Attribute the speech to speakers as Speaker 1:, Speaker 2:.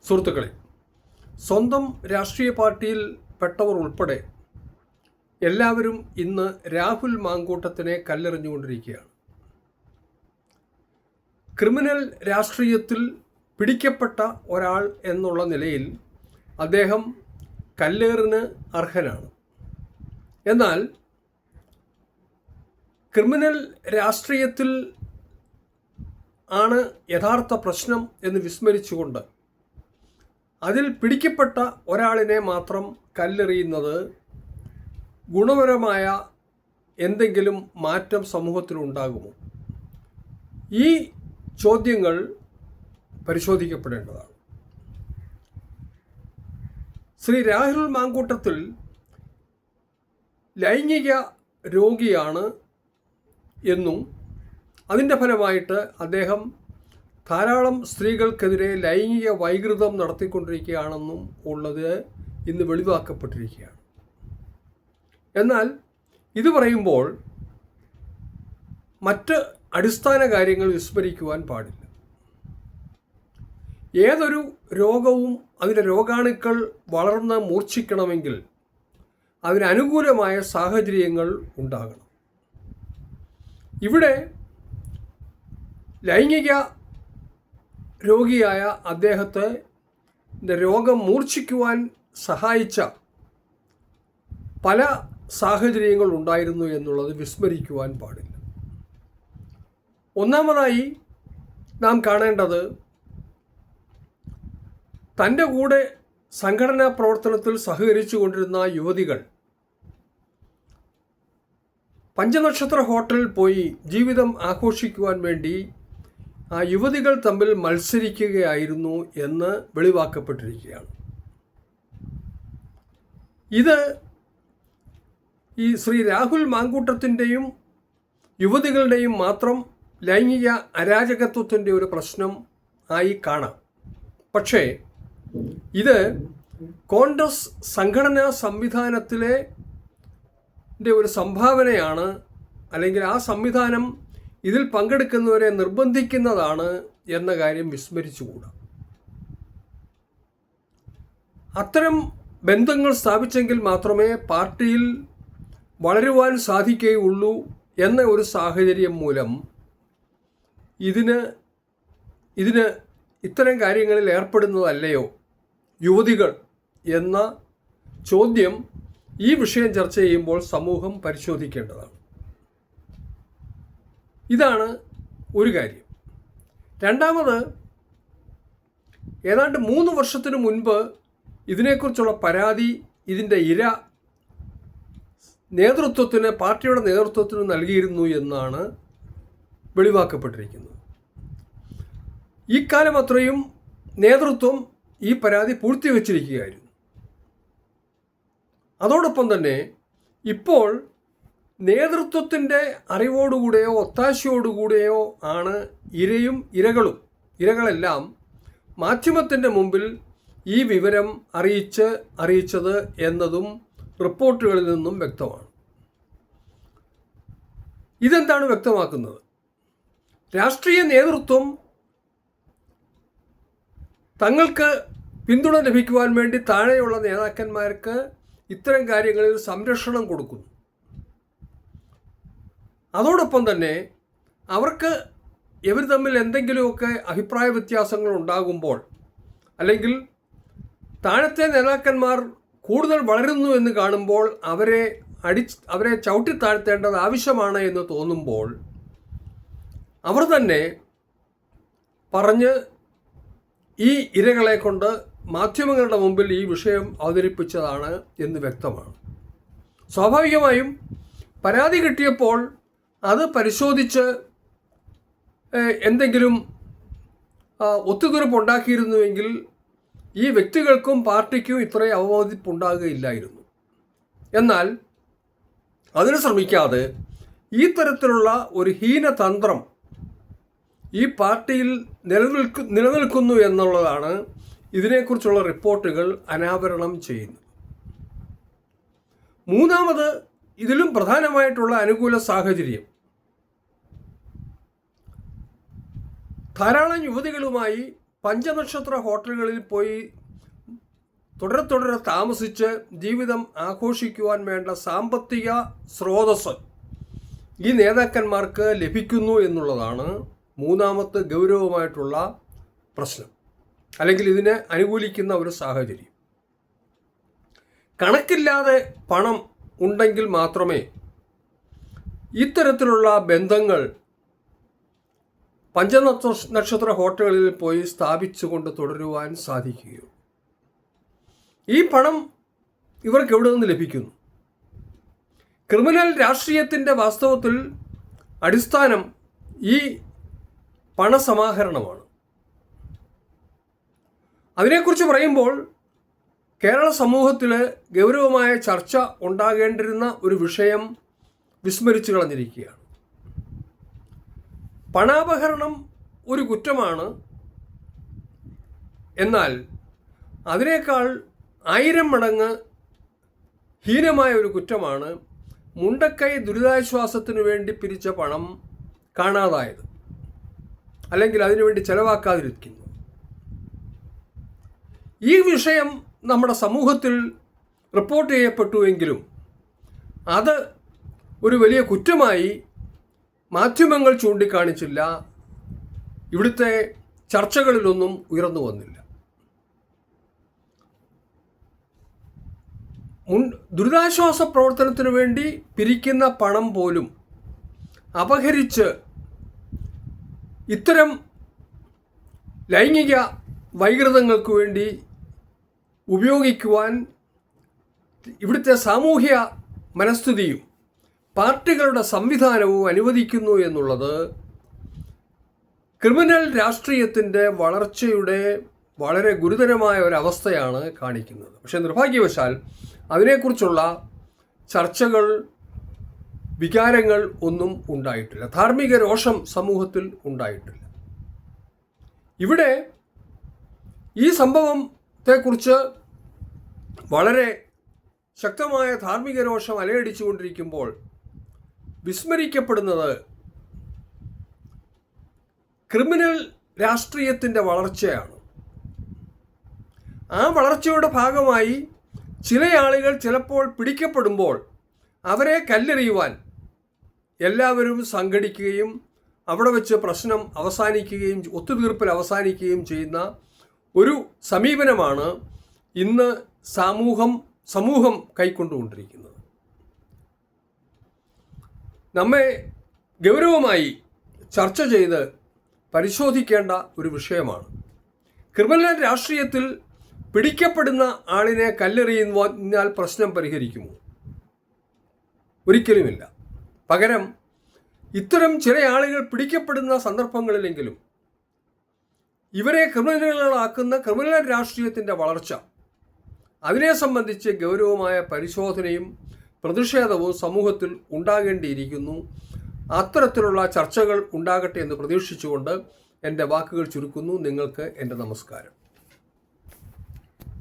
Speaker 1: സുഹൃത്തുക്കളെ, സ്വന്തം രാഷ്ട്രീയ പാർട്ടിയിൽ പെട്ടവർ ഉൾപ്പെടെ എല്ലാവരും ഇന്ന് രാഹുൽ മാങ്കൂട്ടത്തിനെ കല്ലെറിഞ്ഞുകൊണ്ടിരിക്കുകയാണ്. ക്രിമിനൽ രാഷ്ട്രീയത്തിൽ പിടിക്കപ്പെട്ട ഒരാൾ എന്നുള്ള നിലയിൽ അദ്ദേഹം കല്ലേറിന് അർഹനാണ്. എന്നാൽ ക്രിമിനൽ രാഷ്ട്രീയത്തിൽ ആണ് യഥാർത്ഥ പ്രശ്നം എന്ന് വിസ്മരിച്ചുകൊണ്ട് അതിൽ പിടിക്കപ്പെട്ട ഒരാളിനെ മാത്രം കല്ലെറിയുന്നത് ഗുണപരമായ എന്തെങ്കിലും മാറ്റം സമൂഹത്തിലുണ്ടാകുമോ? ഈ ചോദ്യങ്ങൾ പരിശോധിക്കപ്പെടേണ്ടതാണ്. ശ്രീ രാഹുൽ മാങ്കൂട്ടത്തിൽ ലൈംഗിക രോഗിയാണ് എന്നും അതിൻ്റെ ഫലമായിട്ട് അദ്ദേഹം ധാരാളം സ്ത്രീകൾക്കെതിരെ ലൈംഗിക വൈകൃതം നടത്തിക്കൊണ്ടിരിക്കുകയാണെന്നും ഉള്ളത് ഇന്ന് വെളിവാക്കപ്പെട്ടിരിക്കുകയാണ്. എന്നാൽ ഇത് പറയുമ്പോൾ മറ്റ് അടിസ്ഥാന കാര്യങ്ങൾ വിസ്മരിക്കുവാൻ പാടില്ല. ഏതൊരു രോഗവും അതിൻ്റെ രോഗാണുക്കൾ വളർന്ന് മൂർച്ഛിക്കണമെങ്കിൽ അതിനനുകൂലമായ സാഹചര്യങ്ങൾ ഉണ്ടാകണം. ഇവിടെ ലൈംഗിക രോഗിയായ അദ്ദേഹത്തെ രോഗം മൂർച്ഛിക്കുവാൻ സഹായിച്ച പല സാഹചര്യങ്ങൾ ഉണ്ടായിരുന്നു എന്നുള്ളത് വിസ്മരിക്കുവാൻ പാടില്ല. ഒന്നാമതായി നാം കാണേണ്ടത് തൻ്റെ കൂടെ സംഘടനാ പ്രവർത്തനത്തിൽ സഹകരിച്ചു കൊണ്ടിരുന്ന യുവതികൾ പഞ്ചനക്ഷത്ര ഹോട്ടലിൽ പോയി ജീവിതം ആഘോഷിക്കുവാൻ വേണ്ടി ആ യുവതികൾ തമ്മിൽ മത്സരിക്കുകയായിരുന്നു എന്ന് വെളിവാക്കപ്പെട്ടിരിക്കുകയാണ്. ഇത് ഈ ശ്രീ രാഹുൽ മാങ്കൂട്ടത്തിൻ്റെയും യുവതികളുടെയും മാത്രം ലൈംഗിക അരാജകത്വത്തിൻ്റെ ഒരു പ്രശ്നം ആയി കാണാം. പക്ഷേ ഇത് കോൺഗ്രസ് സംഘടനാ സംവിധാനത്തിലെ ഒരു സംഭാവനയാണ്, അല്ലെങ്കിൽ ആ സംവിധാനം ഇതിൽ പങ്കെടുക്കുന്നവരെ നിർബന്ധിക്കുന്നതാണ് എന്ന കാര്യം വിസ്മരിച്ചുകൂടാ. അത്തരം ബന്ധങ്ങൾ സ്ഥാപിച്ചെങ്കിൽ മാത്രമേ പാർട്ടിയിൽ വളരുവാൻ സാധിക്കുകയുള്ളൂ എന്ന ഒരു സാഹചര്യം മൂലം ഇതിന് ഇത്തരം കാര്യങ്ങളിൽ ഏർപ്പെടുന്നതല്ലയോ യുവതികൾ എന്ന ചോദ്യം ഈ വിഷയം ചർച്ച ചെയ്യുമ്പോൾ സമൂഹം പരിശോധിക്കേണ്ടതാണ്. ഇതാണ് ഒരു കാര്യം. രണ്ടാമത്, ഏതാണ്ട് 3 വർഷത്തിന് മുൻപ് ഇതിനെക്കുറിച്ചുള്ള പരാതി ഇതിൻ്റെ ഇര പാർട്ടിയുടെ നേതൃത്വത്തിന് നൽകിയിരുന്നു എന്നാണ് വെളിവാക്കപ്പെട്ടിരിക്കുന്നത്. ഈ കാലം അത്രയും നേതൃത്വം ഈ പരാതി പൂഴ്ത്തിവെച്ചിരിക്കുകയായിരുന്നു. അതോടൊപ്പം തന്നെ ഇപ്പോൾ നേതൃത്വത്തിൻ്റെ അറിവോടുകൂടെയോ ഒത്താശയോടുകൂടെയോ ആണ് ഇരകളെല്ലാം മാധ്യമത്തിൻ്റെ മുമ്പിൽ ഈ വിവരം അറിയിച്ചത് എന്നതും റിപ്പോർട്ടുകളിൽ നിന്നും വ്യക്തമാണ്. ഇതെന്താണ് വ്യക്തമാക്കുന്നത്? രാഷ്ട്രീയ നേതൃത്വം തങ്ങൾക്ക് പിന്തുണ ലഭിക്കുവാൻ വേണ്ടി താഴെയുള്ള നേതാക്കന്മാർക്ക് ഇത്തരം കാര്യങ്ങളിൽ സംരക്ഷണം കൊടുക്കുന്നു. അതോടൊപ്പം തന്നെ അവർക്ക് ഇവർ തമ്മിൽ എന്തെങ്കിലുമൊക്കെ അഭിപ്രായ വ്യത്യാസങ്ങൾ ഉണ്ടാകുമ്പോൾ, അല്ലെങ്കിൽ താഴത്തെ നേതാക്കന്മാർ കൂടുതൽ വളരുന്നു എന്ന് കാണുമ്പോൾ അവരെ ചവിട്ടിത്താഴ്ത്തേണ്ടത് ആവശ്യമാണ് എന്ന് തോന്നുമ്പോൾ അവർ തന്നെ പറഞ്ഞ് ഈ ഇരകളെ കൊണ്ട് മാധ്യമങ്ങളുടെ മുമ്പിൽ ഈ വിഷയം അവതരിപ്പിച്ചതാണ് എന്ന് വ്യക്തമാണ്. സ്വാഭാവികമായും പരാതി കിട്ടിയപ്പോൾ അത് പരിശോധിച്ച് എന്തെങ്കിലും ഒത്തുതീർപ്പുണ്ടാക്കിയിരുന്നുവെങ്കിൽ ഈ വ്യക്തികൾക്കും പാർട്ടിക്കും ഇത്രയും അവമതിപ്പുണ്ടാകുകയില്ലായിരുന്നു. എന്നാൽ അതിന് ശ്രമിക്കാതെ ഈ തരത്തിലുള്ള ഒരു ഹീനതന്ത്രം ഈ പാർട്ടിയിൽ നിലനിൽക്കുന്നു എന്നുള്ളതാണ് ഇതിനെക്കുറിച്ചുള്ള റിപ്പോർട്ടുകൾ അനാവരണം ചെയ്യുന്നത്. മൂന്നാമത്, ഇതിലും പ്രധാനമായിട്ടുള്ള അനുകൂല സാഹചര്യം, ധാരാളം യുവതികളുമായി പഞ്ചനക്ഷത്ര ഹോട്ടലുകളിൽ പോയി തുടരെ താമസിച്ച് ജീവിതം ആഘോഷിക്കുവാൻ വേണ്ട സാമ്പത്തിക സ്രോതസ് ഈ നേതാക്കന്മാർക്ക് ലഭിക്കുന്നു എന്നുള്ളതാണ് മൂന്നാമത്തെ ഗൗരവമായിട്ടുള്ള പ്രശ്നം, അല്ലെങ്കിൽ ഇതിനെ അനുകൂലിക്കുന്ന ഒരു സാഹചര്യം. കണക്കില്ലാതെ പണം ഉണ്ടെങ്കിൽ മാത്രമേ ഇത്തരത്തിലുള്ള ബന്ധങ്ങൾ പഞ്ചനക്ഷത്ര ഹോട്ടലുകളിൽ പോയി സ്ഥാപിച്ചുകൊണ്ട് തുടരുവാൻ സാധിക്കുകയുള്ളൂ. ഈ പണം ഇവർക്ക് എവിടെ നിന്ന് ലഭിക്കുന്നു? ക്രിമിനൽ രാഷ്ട്രീയത്തിൻ്റെ വാസ്തവത്തിൽ അടിസ്ഥാനം ഈ പണസമാഹരണമാണ്. അതിനെക്കുറിച്ച് പറയുമ്പോൾ കേരള സമൂഹത്തിൽ ഗൗരവമായ ചർച്ച ഉണ്ടാകേണ്ടിരുന്ന ഒരു വിഷയം വിസ്മരിച്ചു കളഞ്ഞിരിക്കുകയാണ്. പണാപഹരണം ഒരു കുറ്റമാണ്, എന്നാൽ അതിനേക്കാൾ 1000 മടങ്ങ് ഹീനമായ ഒരു കുറ്റമാണ് മുണ്ടക്കൈ ദുരിതാശ്വാസത്തിനു വേണ്ടി പിരിച്ച പണം കാണാതായത്, അല്ലെങ്കിൽ അതിനുവേണ്ടി ചെലവാക്കാതിരിക്കുന്നു. ഈ വിഷയം നമ്മുടെ സമൂഹത്തിൽ റിപ്പോർട്ട് ചെയ്യപ്പെട്ടുവെങ്കിലും അത് ഒരു വലിയ കുറ്റമായി മാധ്യമങ്ങൾ ചൂണ്ടിക്കാണിച്ചില്ല, ഇവിടുത്തെ ചർച്ചകളിലൊന്നും ഉയർന്നു വന്നില്ല. ദുരിതാശ്വാസ പ്രവർത്തനത്തിനു വേണ്ടി പിരിക്കുന്ന പണം പോലും അപഹരിച്ച് ഇത്തരം ലൈംഗിക വൈകൃതങ്ങൾക്ക് വേണ്ടി ഉപയോഗിക്കുവാൻ ഇവിടുത്തെ സാമൂഹ്യ മനസ്ഥിതിയും പാർട്ടികളുടെ സംവിധാനവും അനുവദിക്കുന്നു എന്നുള്ളത് ക്രിമിനൽ രാഷ്ട്രീയത്തിൻ്റെ വളർച്ചയുടെ വളരെ ഗുരുതരമായ ഒരവസ്ഥയാണ് കാണിക്കുന്നത്. പക്ഷേ നിർഭാഗ്യവശാൽ അതിനെക്കുറിച്ചുള്ള ചർച്ചകൾ, വികാരങ്ങൾ ഒന്നും ഉണ്ടായിട്ടില്ല. ധാർമ്മിക രോഷം സമൂഹത്തിൽ ഉണ്ടായിട്ടില്ല. ഇവിടെ ഈ സംഭവത്തെക്കുറിച്ച് വളരെ ശക്തമായ ധാർമ്മിക രോഷം അലയടിച്ചുകൊണ്ടിരിക്കുമ്പോൾ വിസ്മരിക്കപ്പെടുന്നത് ക്രിമിനൽ രാഷ്ട്രീയത്തിൻ്റെ വളർച്ചയാണ്. ആ വളർച്ചയുടെ ഭാഗമായി ചില ആളുകൾ ചിലപ്പോൾ പിടിക്കപ്പെടുമ്പോൾ അവരെ കല്ലെറിയുവാൻ എല്ലാവരും സംഘടിക്കുകയും അവിടെ വെച്ച് പ്രശ്നം അവസാനിക്കുകയും ഒത്തുതീർപ്പിൽ അവസാനിക്കുകയും ചെയ്യുന്ന ഒരു സമീപനമാണ് ഇന്ന് സമൂഹം കൈക്കൊണ്ടുകൊണ്ടിരിക്കുന്നത്. നമ്മെ ഗൗരവമായി ചർച്ച ചെയ്ത് പരിശോധിക്കേണ്ട ഒരു വിഷയമാണ്. ക്രിമിനൽ രാഷ്ട്രീയത്തിൽ പിടിക്കപ്പെടുന്ന ആളിനെ കല്ലെറിയുന്നാൽ പ്രശ്നം പരിഹരിക്കുമോ? ഒരിക്കലുമില്ല. പകരം ഇത്തരം ചില ആളുകൾ പിടിക്കപ്പെടുന്ന സന്ദർഭങ്ങളിലെങ്കിലും ഇവരെ ക്രിമിനലുകളാക്കുന്ന ക്രിമിനൽ രാഷ്ട്രീയത്തിൻ്റെ വളർച്ച, അതിനെ സംബന്ധിച്ച് ഗൗരവമായ പരിശോധനയും പ്രതിഷേധവും സമൂഹത്തിൽ ഉണ്ടാകേണ്ടിയിരിക്കുന്നു. അത്തരത്തിലുള്ള ചർച്ചകൾ ഉണ്ടാകട്ടെ എന്ന് പ്രതീക്ഷിച്ചുകൊണ്ട് എൻ്റെ വാക്കുകൾ ചുരുക്കുന്നു. നിങ്ങൾക്ക് എൻ്റെ നമസ്കാരം.